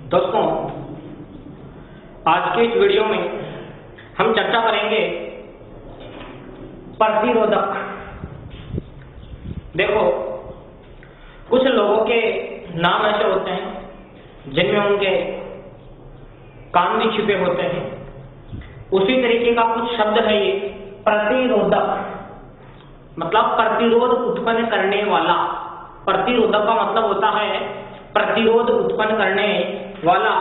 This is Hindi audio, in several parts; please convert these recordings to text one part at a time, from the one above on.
दोस्तों, आज के इस वीडियो में हम चर्चा करेंगे प्रतिरोधक। देखो, कुछ लोगों के नाम ऐसे होते हैं जिनमें उनके काम भी छिपे होते हैं। उसी तरीके का कुछ शब्द है ये प्रतिरोधक, मतलब प्रतिरोध उत्पन्न करने वाला। प्रतिरोधक का मतलब होता है प्रतिरोध उत्पन्न करने वाला,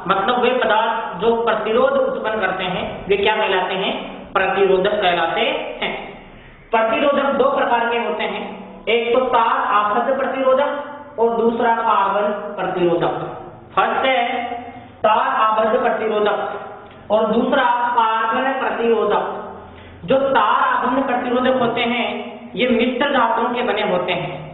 मतलब वे पदार्थ जो प्रतिरोध उत्पन्न करते हैं वे क्या कहलाते हैं? प्रतिरोधक कहलाते हैं। प्रतिरोधक दो प्रकार के होते हैं, एक तो तार आबद्ध प्रतिरोधक और दूसरा कार्बन प्रतिरोधक। फर्स्ट है तार आबद्ध प्रतिरोधक और दूसरा कार्बन प्रतिरोधक। जो तार आबद्ध प्रतिरोधक होते हैं ये मिश्र धातुओं के बने होते हैं,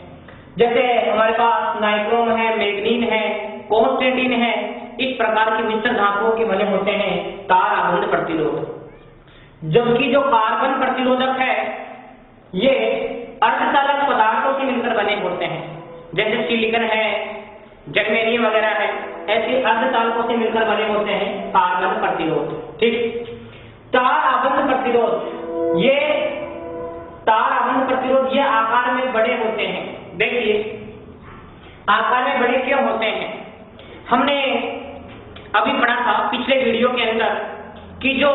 जैसे हमारे पास नाइक्रोम है, मैग्नीन है, कॉन्स्टेंटिन है। इस प्रकार की मिश्र धातुओं के बने होते हैं तार आबद्ध प्रतिरोधक। जबकि जो कार्बन प्रतिरोधक है ये अर्धचालक पदार्थों से मिलकर बने होते हैं, जैसे सिलिकॉन है, जर्मेनियम वगैरह है। ऐसे अर्धचालकों से मिलकर बने होते हैं कार्बन प्रतिरोध। ठीक, तार आबद्ध प्रतिरोध, ये तार आबद्ध प्रतिरोध ये आकार में बड़े होते हैं। देखिए, आकार में बड़े क्यों होते हैं? हमने अभी पढ़ा था पिछले वीडियो के अंदर कि जो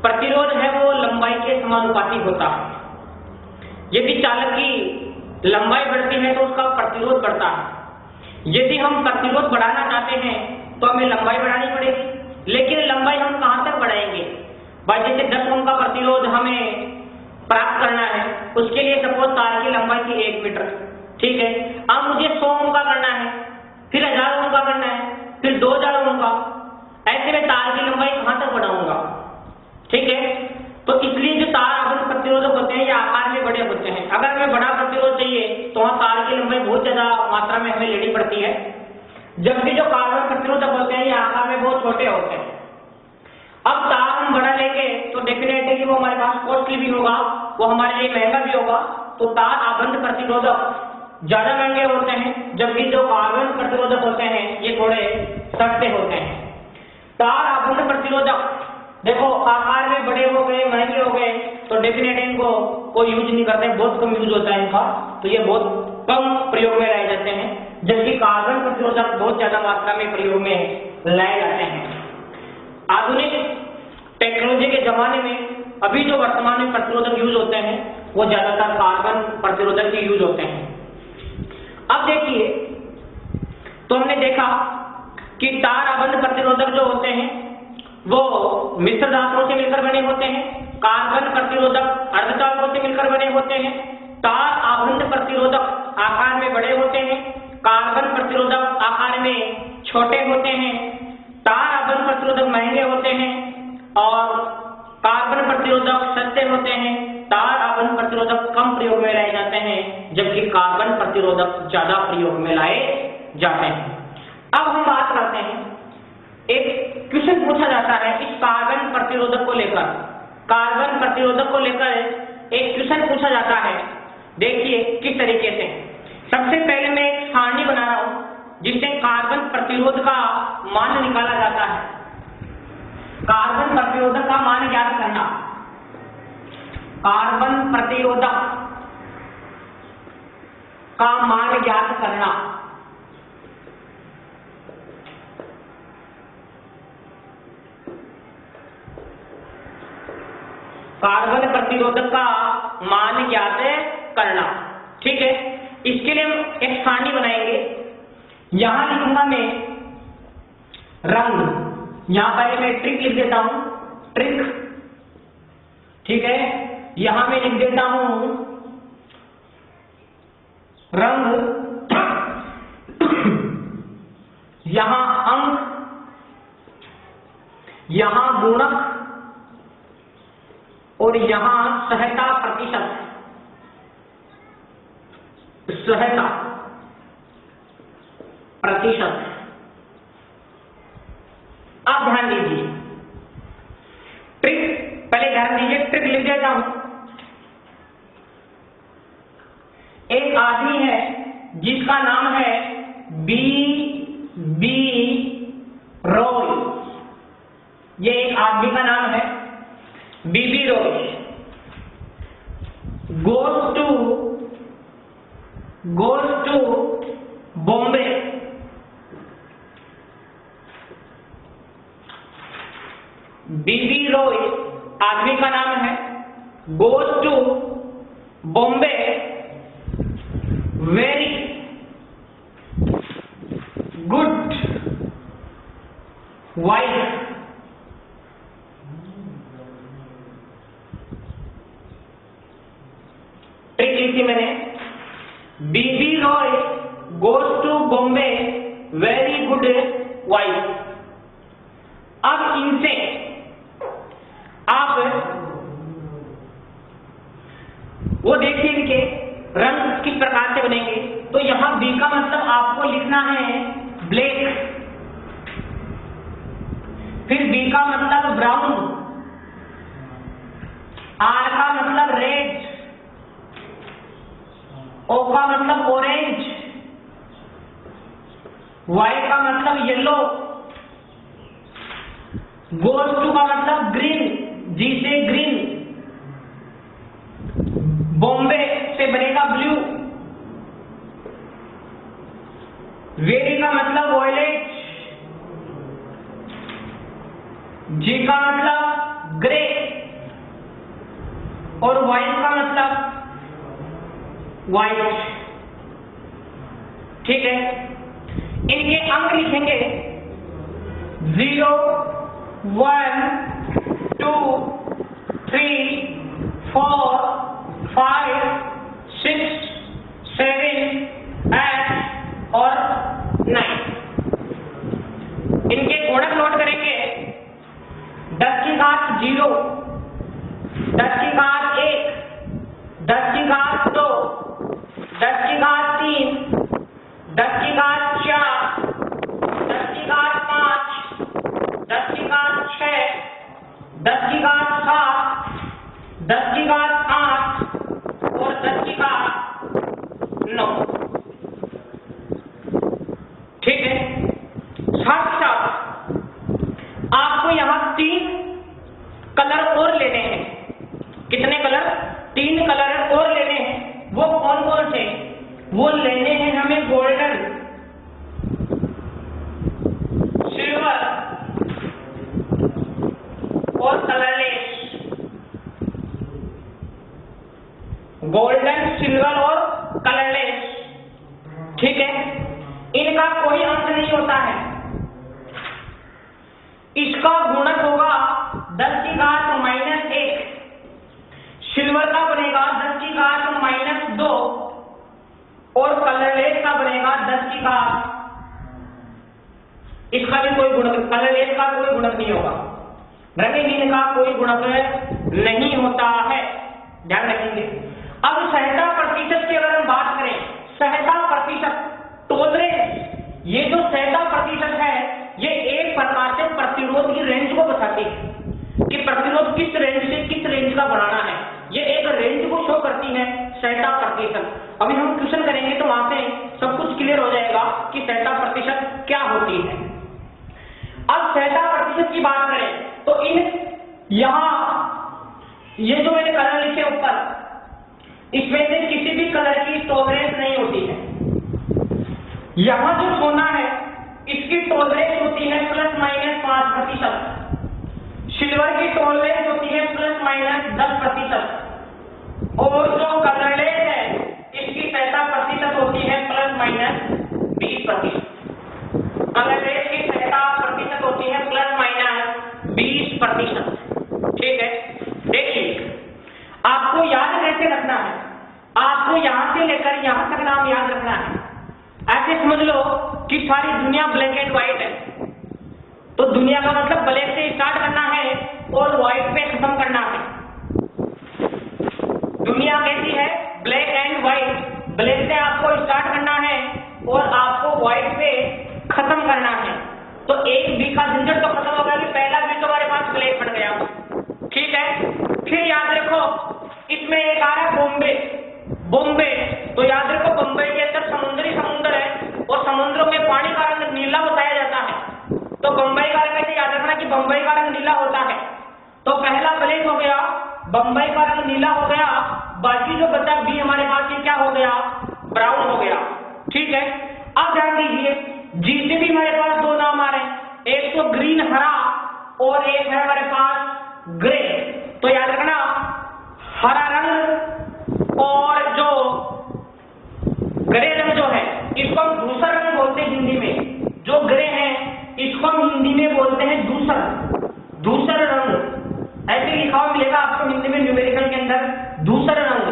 प्रतिरोध है वो लंबाई के समानुपाती होता है। यदि चालक की लंबाई बढ़ती है तो उसका प्रतिरोध बढ़ता है। यदि हम प्रतिरोध बढ़ाना चाहते हैं तो हमें लंबाई बढ़ानी पड़ेगी, लेकिन लंबाई हम कहां तक बढ़ाएंगे? भाई, जैसे 10 ओम का प्रतिरोध हमें प्राप्त करना है, उसके लिए सपोज तार की लंबाई थी 1 मीटर। ठीक है, अब मुझे 100 ओम का करना है, फिर 1000 ओम का करना है, फिर 2000 ओम का। ऐसे में तार की लंबाई कहां तक बढ़ाऊंगा? ठीक है, तो इसलिए जो तार आबद्ध प्रतिरोधक होते हैं ये आकार में बड़े होते हैं। अगर हमें बड़ा प्रतिरोध चाहिए तो वहां तार की लंबाई बहुत ज्यादा मात्रा में हमें लेनी पड़ती है, जबकि जो कार्बन प्रतिरोधक होते हैं ये आकार में बहुत छोटे होते हैं। अब तार हम बड़ा लेंगे तो डेफिनेटली वो हमारे पास कॉस्टली भी होगा, वो हमारे लिए महंगा भी होगा। तो तार आबद्ध प्रतिरोधक ज्यादा महंगे होते हैं, जबकि जो कार्बन प्रतिरोधक होते हैं ये थोड़े सस्ते होते हैं। तार आबद्ध प्रतिरोधक देखो आकार में बड़े हो गए, महंगे हो गए, तो डेफिनेटली इनको कोई यूज नहीं करते, बहुत कम यूज होता है इनका, तो ये बहुत कम प्रयोग में लाए जाते हैं। जबकि कार्बन प्रतिरोधक बहुत ज्यादा मात्रा में प्रयोग में लाए जाते हैं। आधुनिक टेक्नोलॉजी के जमाने में अभी जो वर्तमान में प्रतिरोधक यूज होते हैं वो ज्यादातर कार्बन प्रतिरोधक ही यूज होते हैं। अब देखिए, तो हमने देखा कि तार आबद्ध प्रतिरोधक जो होते हैं वो मिश्र धातुओं से मिलकर बने होते हैं, कार्बन प्रतिरोधक अर्धचालकों से मिलकर बने होते हैं। तार आबद्ध प्रतिरोधक आकार में बड़े होते हैं, कार्बन प्रतिरोधक आकार में छोटे होते हैं। तार आबद्ध प्रतिरोधक महंगे होते हैं और कार्बन प्रतिरोधक सस्ते होते हैं। तार आबद्ध प्रतिरोधक कम प्रयोग में लाए जाते हैं, जबकि कार्बन प्रतिरोधक ज्यादा प्रयोग में लाए जाते हैं। अब हम बात करते हैं, एक क्वेश्चन पूछा जाता है इस कार्बन प्रतिरोधक को लेकर। कार्बन प्रतिरोधक को लेकर एक क्वेश्चन पूछा जाता है। देखिए किस तरीके से। सबसे पहले मैं एक सारणी बना रहा हूं जिससे कार्बन प्रतिरोध का मान निकाला जाता है। कार्बन प्रतिरोधक का मान ज्ञात करना। कार्बन प्रतिरोधक का मान ज्ञात करना। कार्बन प्रतिरोधक का मान ज्ञात करना। ठीक है, इसके लिए हम एक सारणी बनाएंगे। यहां लिखूंगा मैं रंग, यहां पहले मैं ट्रिक लिख देता हूं, ट्रिक। ठीक है, यहां मैं लिख देता हूं रंग, यहां अंक, यहां गुणक और यहां सहता प्रतिशत। सहता प्रतिशत। आप ध्यान दीजिए, ट्रिक पहले ध्यान दीजिए, ट्रिक लिख देता हूं। एक आदमी है जिसका नाम है बी बी रॉय, ये एक आदमी का नाम है, बीबी रॉय goes to बॉम्बे, बीबी रॉय आदमी का नाम है, goes to Bombay very good wife, trick लिखी मैंने, B B Roy goes to Bombay very good wife. अब इनसे आप वो देखिए इनके रंग किस प्रकार से बनेंगे। तो यहां बी का मतलब आपको लिखना है ब्लैक, फिर बी का मतलब ब्राउन, आर का मतलब रेड, ओ का मतलब ऑरेंज, वाई का मतलब येलो, गोज टू का मतलब ग्रीन, जी से ग्रीन, बॉम्बे से बनेगा ब्लू, वेरी का मतलब वॉयलेट, जी का मतलब ग्रे और वाइट का मतलब वाइट। ठीक है, इनके अंक लिखेंगे 0 1 2 3 4 5 6 7 8 और 9। इनके गुणक नोट करेंगे, 10 की घात 0, 10 की घात 1, 10 की घात 2, 10 की घात 3, 10 की घात 4, 10 की घात 5, 10 की घात 6, 10 की घात 7, 10 की घात 8 और 10 की घात 9। ठीक है, साथ साथ आपको यहां 3 कलर और लेने हैं। कितने कलर? 3 कलर और लेने हैं। वो कौन कौन से? वो लेने हैं हमें गोल्डन, सिल्वर और कलरलेस। गोल्डन, सिल्वर और कलरलेस। ठीक है, इनका कोई अंश नहीं होता है। इसका गुणक होगा 10 की घात -1, सिल्वर का बनेगा 10 की घात -2 और कलरलेस का बनेगा 10 की घात, इसका भी कोई गुणक, कलरलेस का कोई गुणक नहीं होगा, रंगहीन का कोई गुणक नहीं होता है, ध्यान रखेंगे। अब सहता प्रतिशत की अगर हम बात करें, सहता प्रतिशत, टॉलरेंस, ये जो सहता प्रतिशत है ये एक प्रकार से प्रतिरोध की रेंज को बताती है कि प्रतिरोध किस रेंज से किस रेंज का बढ़ाना है। ये एक रेंज को शो करती है सहता प्रतिशत। अभी हम क्वेश्चन करेंगे तो वहां से सब कुछ क्लियर हो जाएगा कि सहता प्रतिशत क्या होती है। अब सहता प्रतिशत की बात करें तो यहां ये जो मैंने कलर लिखे ऊपर, इसमें से किसी भी कलर की टॉलरेंस नहीं होती है। यहां जो सोना है इसकी टॉलरेंस होती है ±5%, सिल्वर की टॉलरेंस होती है ±10% और जो कलरलेस है इसकी सहता प्रतिशत होती है ±20%। कलरलेस की सहता प्रतिशत होती है ±20%। ठीक है, देखिए आपको याद कैसे रखना है, आपको यहां से लेकर यहां तक नाम याद रखना है। ऐसे समझ लो कि सारी दुनिया ब्लैक एंड व्हाइट है, तो दुनिया का मतलब ब्लैक से स्टार्ट करना है और व्हाइट पे खत्म करना है। दुनिया कैसी है? Black and white. ब्लैक से आपको स्टार्ट करना है और आपको व्हाइट पे खत्म करना है। तो एक बी का झंझट तो खत्म हो गया कि पहला बी तो हमारे पास ब्लैक बन गया। ठीक है, फिर याद रखो इसमें एक आ रहा है बॉम्बे। बॉम्बे तो याद रखो बॉम्बे के अंदर समुद्र है और समुद्रों में पानी का रंग नीला होता है बम्बई का रंग नीला होता है। तो पहला ब्लैक हो गया, बम्बई का रंग नीला हो गया, बाकी जो बचा बी हमारे पास ये क्या हो गया, ब्राउन हो गया। ठीक है, अब ध्यान दीजिए जी से भी हमारे पास दो नाम आ रहे हैं, एक तो ग्रीन हरा और एक है हमारे पास ग्रे। तो याद रखना हरा रंग और जो ग्रे रंग जो है इसको हम दूसरा रंग बोलते हैं हिंदी में, जो ग्रे है इसको हम हिंदी में बोलते हैं दूसरा रंग। ऐसे लिखा हुआ मिलेगा आपको हिंदी में न्यूमेरिकल के अंदर दूसरा रंग,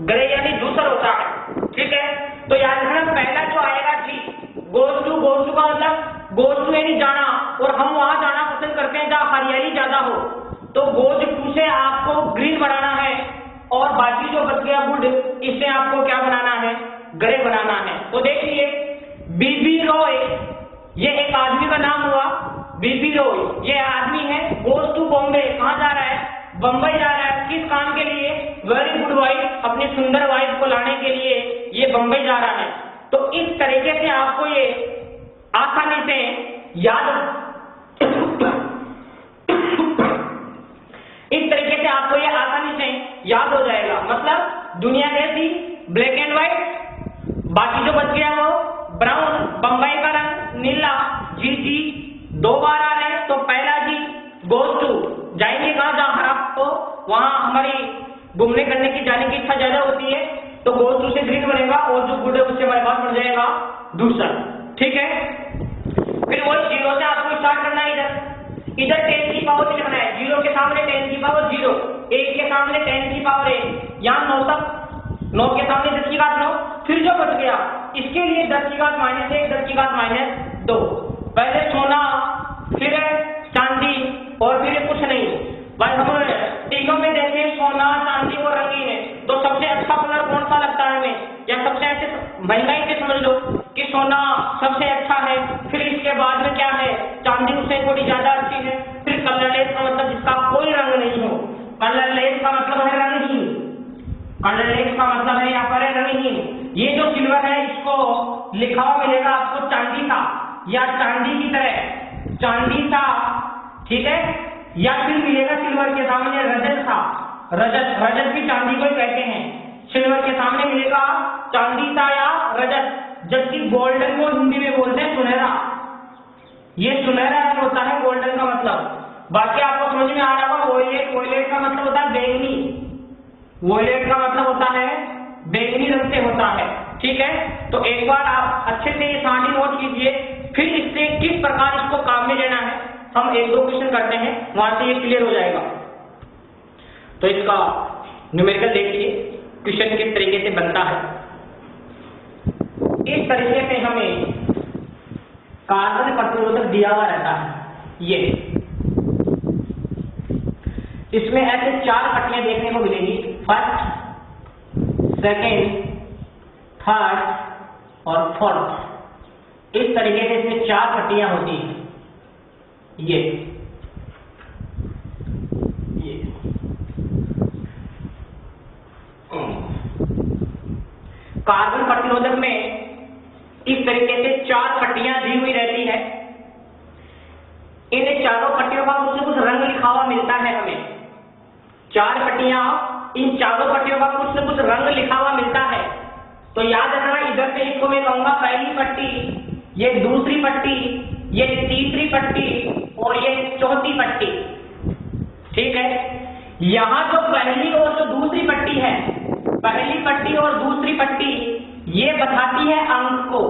ग्रे यानी दूसरा होता है। ठीक है, तो याद रखना पहला जो आएगा जी गोज टू का मतलब गोज टू यानी जाना, और हम वहां जाना पसंद करते हैं जहां हरियाली ज्यादा हो। तो गोज टू से आपको ग्रीन बनाना है और बाकी जो बच गया वुड इससे आपको क्या बनाना है, ग्रे बनाना है। तो देखिए बीबी रॉय ये एक आदमी का नाम हुआ, बीबी रॉय ये आदमी है, गोज टू बॉम्बे, कहां जा रहा है, बंबई जा रहा है, किस काम के लिए, वेरी गुड वाइफ, अपनी सुंदर वाइफ को लाने के लिए ये बंबई जा रहा है। तो इस तरीके से आपको ये आसानी से याद इस तरीके से आपको ये आसानी से याद हो जाएगा। मतलब दुनिया कैसी, ब्लैक एंड व्हाइट, बाकी जो बच गया वो ब्राउन, बंबई का रंग नीला, जी जी दो बार आ रहे हैं। तो पहला जी गोज टू, जाएंगे कहां, जहां हरा हो वहां हमारी घूमने करने की जाने की इच्छा ज्यादा होती है, तो गोज टू से ग्रीन बनेगा और जो गुड है उससे हमारे पास बन जाएगा दूसरा। ठीक है, फिर वही जीरो से आपको स्टार्ट करना है, इधर 10 की पावर लिखना है, जीरो के सामने 10 की पावर 0, 1 के सामने 10 की पावर 1, यहाँ 9 तक, 9 के सामने 10 की घात 9, फिर जो बच गया इसके लिए 10 की घात -1, 10 की घात -2। पहले सोना, फिर चांदी और फिर कुछ नहीं। भाई हम तीनों में देखें सोना चांदी और रंगीन है, तो सबसे अच्छा कलर कौन सा लगता है हमें, या सबसे ऐसे महंगाई से समझ लो कि सोना सबसे अच्छा है, फिर इसके बाद में क्या है चांदी उससे थोड़ी ज्यादा अच्छी है, फिर कलरलेस का मतलब जिसका कोई रंग नहीं हो, कलरलेस का मतलब है रंगहीन, कलरलेस का मतलब है यहाँ पर है रंगहीन। ये जो सिल्वर है इसको लिखा हुआ मिलेगा आपको चांदी सा, या चांदी की तरह चांदी सा, ठीक है, या फिर मिलेगा सिल्वर के सामने रजत सा, रजत भी चांदी को ही कहते हैं, सिल्वर के सामने मिलेगा चांदी सा या रजत, जबकि गोल्डन को हिंदी में बोलते हैं सुनहरा। ये सुनहरा होता है गोल्डन का मतलब। बाकी आपको समझ में आ रहा होगा वोयलेट, वोयलेट का मतलब होता है बैंगनी, वोयलेट का मतलब होता है बैंगनी रंग से होता है। ठीक है, तो एक बार आप अच्छे से ये सारणी नोट कीजिए, फिर इससे किस प्रकार इसको काम में लेना है हम 1-2 क्वेश्चन करते हैं, वहां से ये क्लियर हो जाएगा। तो इसका न्यूमेरिकल देखिए क्वेश्चन किस तरीके से बनता है। इस तरीके से हमें कार्बन प्रतिरोधक दिया हुआ रहता है, ये इसमें ऐसे 4 पट्टियां देखने को मिलेंगी, फर्स्ट, सेकेंड, थर्ड और फोर्थ। इस तरीके से इसमें 4 पट्टियां होती हैं। ये कार्बन प्रतिरोधक में इस तरीके से 4 पट्टियां दी हुई रहती है। इन चारों पट्टियों का कुछ न कुछ रंग लिखा हुआ मिलता है हमें। 4 पट्टियां, इन चारों पट्टियों का कुछ न कुछ रंग लिखा हुआ मिलता है। तो याद रखना, इधर से इसको मैं कहूंगा पहली पट्टी, ये दूसरी पट्टी, ये तीसरी पट्टी और ये चौथी पट्टी। ठीक है, यहां जो पहली और जो दूसरी पट्टी है, पहली पट्टी और दूसरी पट्टी ये बताती है अंक को।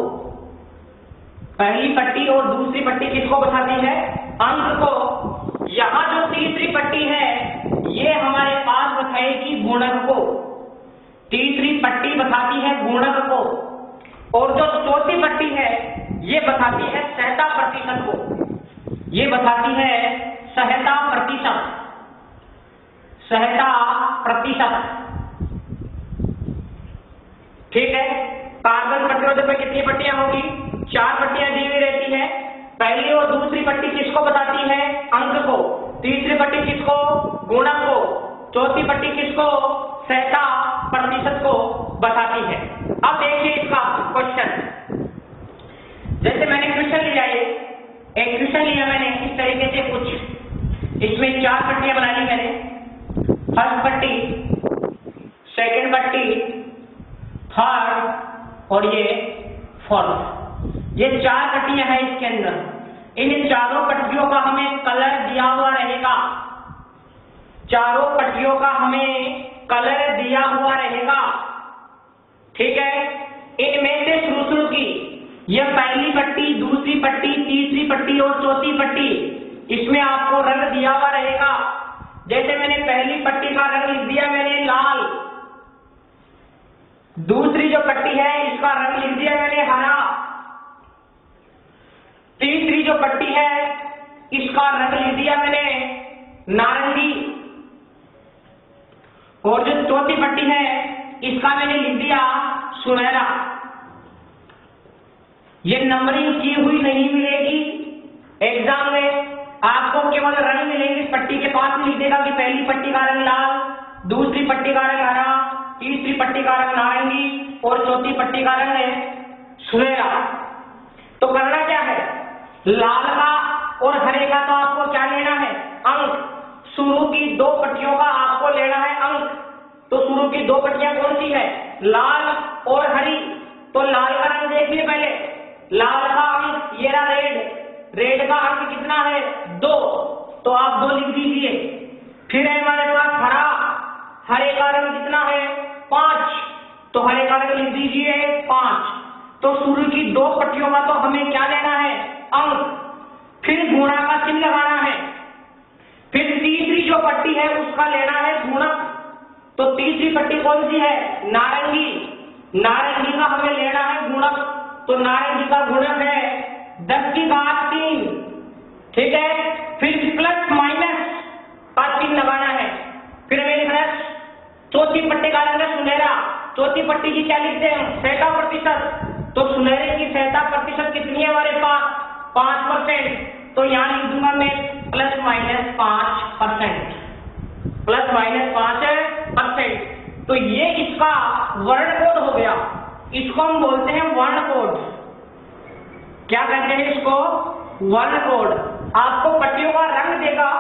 पहली पट्टी और दूसरी पट्टी किसको बताती है, अंक को। यहां जो तीसरी पट्टी है ये हमारे पास बताएगी गुणक को, तीसरी पट्टी बताती है गुणक को, और जो चौथी पट्टी है ये बताती है सहता प्रतिशत को, ये बताती है सहता प्रतिशत, सहता प्रतिशत। ठीक है, कार्बन प्रतिरोधक में कितनी पट्टियां होगी, 4 पट्टियां दी हुई रहती है। पहली और दूसरी पट्टी किसको बताती है, अंक को, तीसरी पट्टी किसको, गुणक को, चौथी पट्टी किसको, सहता प्रतिशत को बताती है। अब देखिए इसका क्वेश्चन, जैसे मैंने क्वेश्चन लिया, एक क्वेश्चन लिया मैंने इस तरीके से कुछ इसमें 4 पट्टियां बना ली मैंने, फर्स्ट पट्टी, सेकंड पट्टी, थर्ड और ये फोर्थ। ये 4 पट्टियां हैं इसके अंदर। इन चारों पट्टियों का हमें कलर दिया हुआ रहेगा, चारों पट्टियों का हमें कलर दिया हुआ रहेगा, ठीक है। इनमें से शुरू की यह पहली पट्टी, दूसरी पट्टी, तीसरी पट्टी और चौथी पट्टी, इसमें आपको रंग दिया हुआ रहेगा। जैसे मैंने पहली पट्टी का रंग लिख दिया मैंने लाल, दूसरी जो पट्टी है इसका रंग लिख दिया मैंने हरा, तीसरी जो पट्टी है इसका रंग लिख दिया मैंने नारंगी, और जो चौथी पट्टी है इसका मैंने लिख दिया सुनहरा। ये नंबरिंग की हुई नहीं मिलेगी एग्जाम में, आपको केवल रंग मिलेंगे। पट्टी के पास में लिख देगा कि पहली पट्टी का रंग लाल, दूसरी पट्टी का रंग हरा, तीसरी पट्टी का रंग नारंगी और चौथी पट्टी का रंग है सुनहरा। तो करना क्या है, लाल का और हरे का तो आपको क्या लेना है, अंक। शुरू की 2 पट्टियों का आपको लेना है अंक। तो शुरू की 2 पट्टियां कौन सी है, लाल और हरी। तो लाल का रंग देखिए पहले, लाल का अंक ये रहा रेड, रेड का अंक कितना है 2, तो आप 2 लिख दीजिए। फिर है हमारे पास हरा, हरे का रंग कितना है 5, तो हरे का रंग लिख दीजिए 5। तो शुरू की 2 पट्टियों का तो हमें क्या लेना है अंक, फिर गुणा का चिन्ह लगाना है। फिर तीसरी जो पट्टी है उसका लेना है गुणक। तो तीसरी पट्टी कौन सी है, नारंगी, नारंगी का हमें लेना है गुणक। तो नारंगी का गुणक है 10 की घात 3, ठीक है। फिर प्लस माइनस का चिन्ह लगाना है। फिर हमें लिखना है चौथी पट्टी का रंग है सुनहरा। चौथी पट्टी की क्या लिखते हैं 60%, तो सुनहरे की 60% कितनी है हमारे पास 5%। तो यहां लिख दूंगा मैं प्लस माइनस 5%, प्लस माइनस 5%। तो ये इसका वर्ण कोड हो गया, इसको हम बोलते हैं वर्ण कोड। क्या कहते हैं इसको, वर्ण कोड। आपको पट्टियों का रंग देगा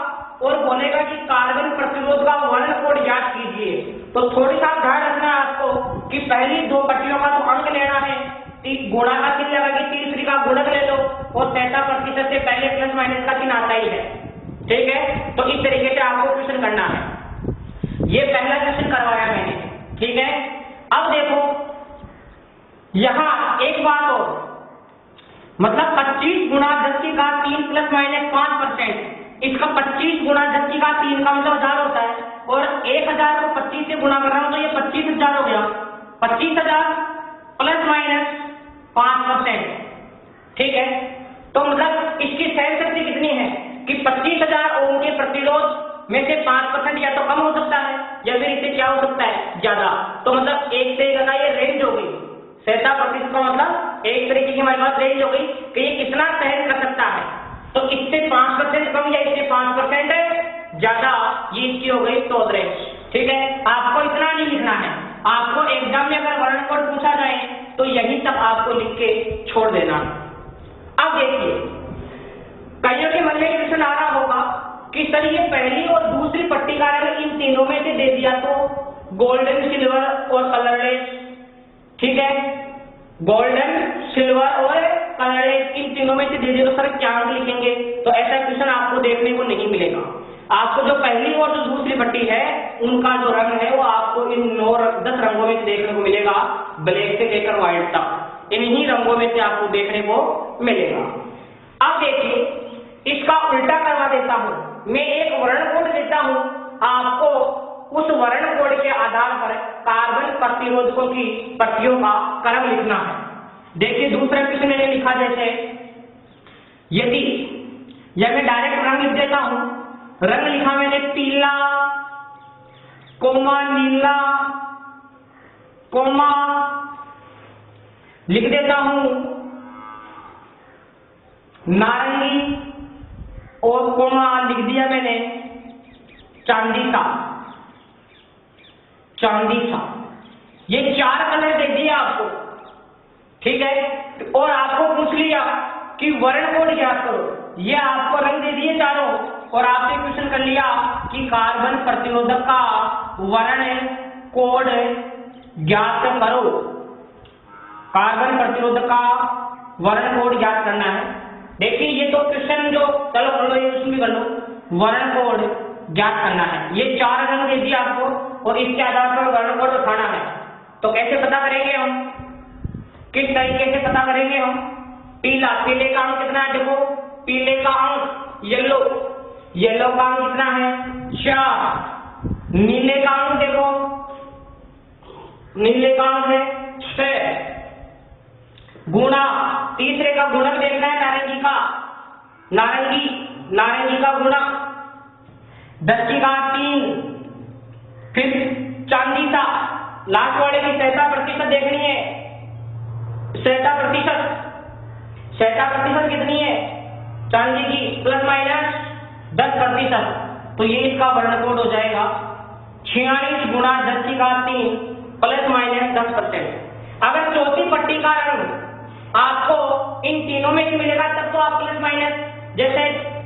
और बोलेगा कि कार्बन प्रतिरोध का वर्ण कोड याद कीजिए। तो थोड़ी सा ध्यान रखना है आपको कि पहली 2 पट्टियों का तो अंक लेना है, गुणा का चिन्ह लगा कि तीसरी का गुणक ले लो, और 60% से पहले प्लस माइनस का चिन्ह आता ही है, ठीक है। तो इस तरीके से आपको क्वेश्चन करना है। ये पहला क्वेश्चन करवाया मैंने, ठीक है। अब देखो यहां एक बात और, मतलब 25 गुणा 10 की घात 3 प्लस माइनस 5%। इसका 25 गुणा 10 की घात 3 का मतलब 1000 होता है, और 1000 को 25 से गुणा कर रहा हूं तो ये 25,000 हो गया। 25,000 प्लस माइनस 5%, ठीक है। तो मतलब इसकी सहन शक्ति कितनी है कि 25,000 ओम के प्रतिरोध में से 5% या तो कम हो सकता है या फिर इससे क्या हो सकता है ज्यादा। तो मतलब 1 से 1 का ये रेंज हो गई, 60% का मतलब एक तरीके की हमारे पास रेंज हो गई कि ये कितना सहन कर सकता है। तो इससे 5% कम या इससे 5% ज्यादा, ये इसकी हो गई तो रेंज, ठीक है। आपको इतना नहीं लिखना है, आपको एग्जाम में अगर वर्ण कोड पूछा जाए तो यही सब आपको लिख के छोड़ देना। अब देखिए कईयों के मन में क्वेश्चन आ रहा होगा कि सर ये पहली और दूसरी पट्टी का रंग इन तीनों में से दे दिया तो गोल्डन, सिल्वर और कलरलेस, ठीक है। गोल्डन, सिल्वर और कलरलेस इन तीनों में से दे दिया तो सर क्या अंक लिखेंगे। तो ऐसा क्वेश्चन आपको देखने को नहीं मिलेगा। आपको जो पहली और जो दूसरी पट्टी है उनका जो रंग है वो आपको इन 10 रंगों में से देखने को मिलेगा, ब्लैक से लेकर व्हाइट तक इन्हीं रंगों में से आपको देखने को मिलेगा। अब देखिए इसका उल्टा करवा देता हूं, मैं एक वर्ण कोड देता हूं, आपको उस वर्ण कोड के आधार पर कार्बन प्रतिरोधकों की पट्टियों का क्रम लिखना है। देखिए दूसरा क्वेश्चन मैंने लिखा जैसे यदि, या मैं डायरेक्ट रंग लिख देता हूं, रंग लिखा मैंने पीला, कोमा नीला, कोमा लिख देता हूं नारंगी, और कोमा लिख दिया मैंने चांदी सा, चांदी सा। ये 4 कलर दे दिए आपको, ठीक है। और आपको पूछ लिया कि वर्ण कोड ज्ञात करो। ये आपको रंग दे दिए चारों और आपसे क्वेश्चन कर लिया कि कार्बन प्रतिरोधक का वर्ण कोड ज्ञात करो। कार्बन प्रतिरोधक का वर्ण कोड ज्ञात करना है। देखिए ये तो क्वेश्चन जो चलो कर लो, ये क्वेश्चन भी कर लो, वर्ण कोड ज्ञात करना है। ये 4 रंग दे दिए आपको और इसके आधार पर वर्ण कोड उठाना है। तो कैसे पता करेंगे हम, किस तरीके से पता करेंगे हम? पीला, पीले का अंक कितना है? देखो पीले का अंक येलो, येलो का अंक कितना है? 4। नीले का अंक देखो, नीले का अंक है 6। गुणा, तीसरे का गुणक देखना है नारंगी का, नारंगी का गुणा 10 की घात 3। फिर चांदी का लास्ट वाले की सहता प्रतिशत देखनी है, सहता प्रतिशत कितनी है चांदी की? Plus minus 10%। तो ये इसका वर्ण कोड हो जाएगा 46 गुणा 10 की घात 3 प्लस माइनस 10%। अगर चौथी पट्टी का रंग आपको इन तीनों में से मिलेगा तब तो आप प्लस माइनस, जैसे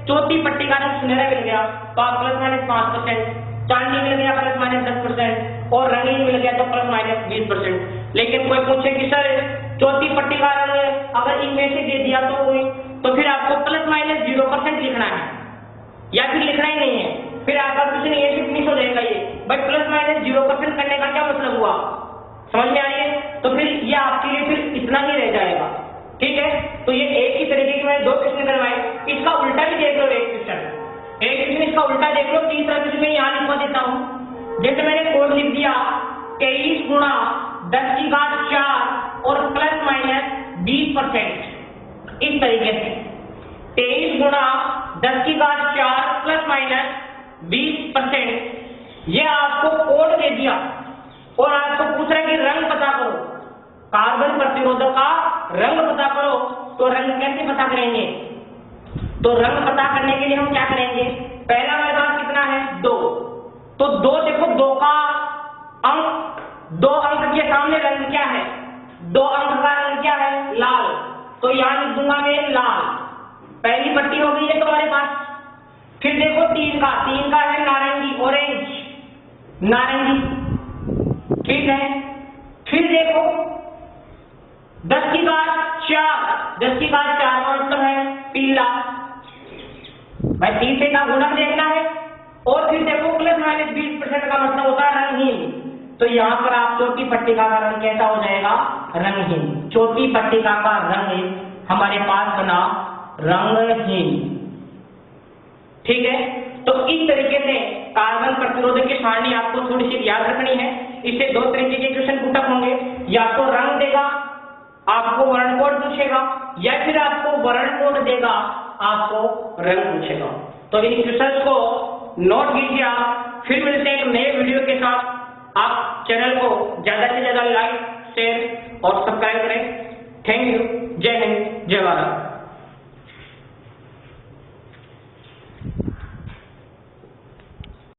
चौथी पट्टी का रंग सुनहरा मिल गया तो आप प्लस माइनस 5%, चांदी मिल गया प्लस माइनस 10% और रंगीन मिल गया तो प्लस माइनस 20%। लेकिन कोई पूछे कि सर चौथी पट्टी का रंग अगर इनमें से दे दिया तो फिर आपको प्लस माइनस 0% लिखना है या फिर लिखना ही नहीं है, फिर आपका क्वेश्चन ये मिस हो जाएगा। ये भाई प्लस माइनस 0% करने का क्या मतलब हुआ, समझ में आ रही है? तो फिर ये आपके लिए फिर इतना ही रह जाएगा। ठीक है, तो ये एक ही तरीके के मैंने 2 क्वेश्चन करवाए, इसका उल्टा भी देख लो। एक क्वेश्चन इसका उल्टा देख लो। तीसरा क्वेश्चन मैं यहाँ लिखवा देता हूँ। जैसे मैंने कोड लिख दिया 23 गुणा 10 की घात 4 और प्लस माइनस 20%, इस तरीके से 23 गुणा 10 की घात 4 प्लस माइनस 20%। ये आपको कोड दे दिया और आपको पूछ रहा है कि रंग पता करो, कार्बन प्रतिरोधक का रंग पता करो। तो रंग कैसे पता करेंगे? तो रंग पता करने के लिए हम क्या करेंगे? पहला हमारे पास कितना है? 2। तो 2 देखो, 2 का अंक, 2 अंक के सामने रंग क्या है? 2 अंक का रंग क्या है? लाल। तो यहां लिख दूंगा मैं लाल। पहली पट्टी हो गई है तुम्हारे पास। फिर देखो 3 का है नारंगी, ऑरेंज, नारंगी। ठीक है, फिर देखो 10 की घात 4, 10 की घात 4 का मतलब है पीला। भाई तीसरे का गुणक देखना है और फिर देखो प्लस माइनस 20% का मतलब होता है रंगहीन। तो यहाँ पर आप चौथी पट्टिका का रंग कैसा हो जाएगा? रंगहीन। चौथी पट्टिका का रंग हमारे पास बना रंगहीन। ठीक है, तो इस तरीके से कार्बन प्रतिरोधक की सारणी आपको थोड़ी सी याद रखनी है। इससे 2 तरीके के क्वेश्चन पुटअप होंगे, या तो रंग देगा आपको वर्ण कोड पूछेगा, या फिर आपको वर्ण कोड देगा आपको रंग पूछेगा। तो इन क्वेश्चंस को नोट कीजिए आप। फिर मिलते हैं एक नए वीडियो के साथ। आप चैनल को ज्यादा से ज्यादा लाइक, शेयर और सब्सक्राइब करें। Thank you. जय हिंद, जय भारत।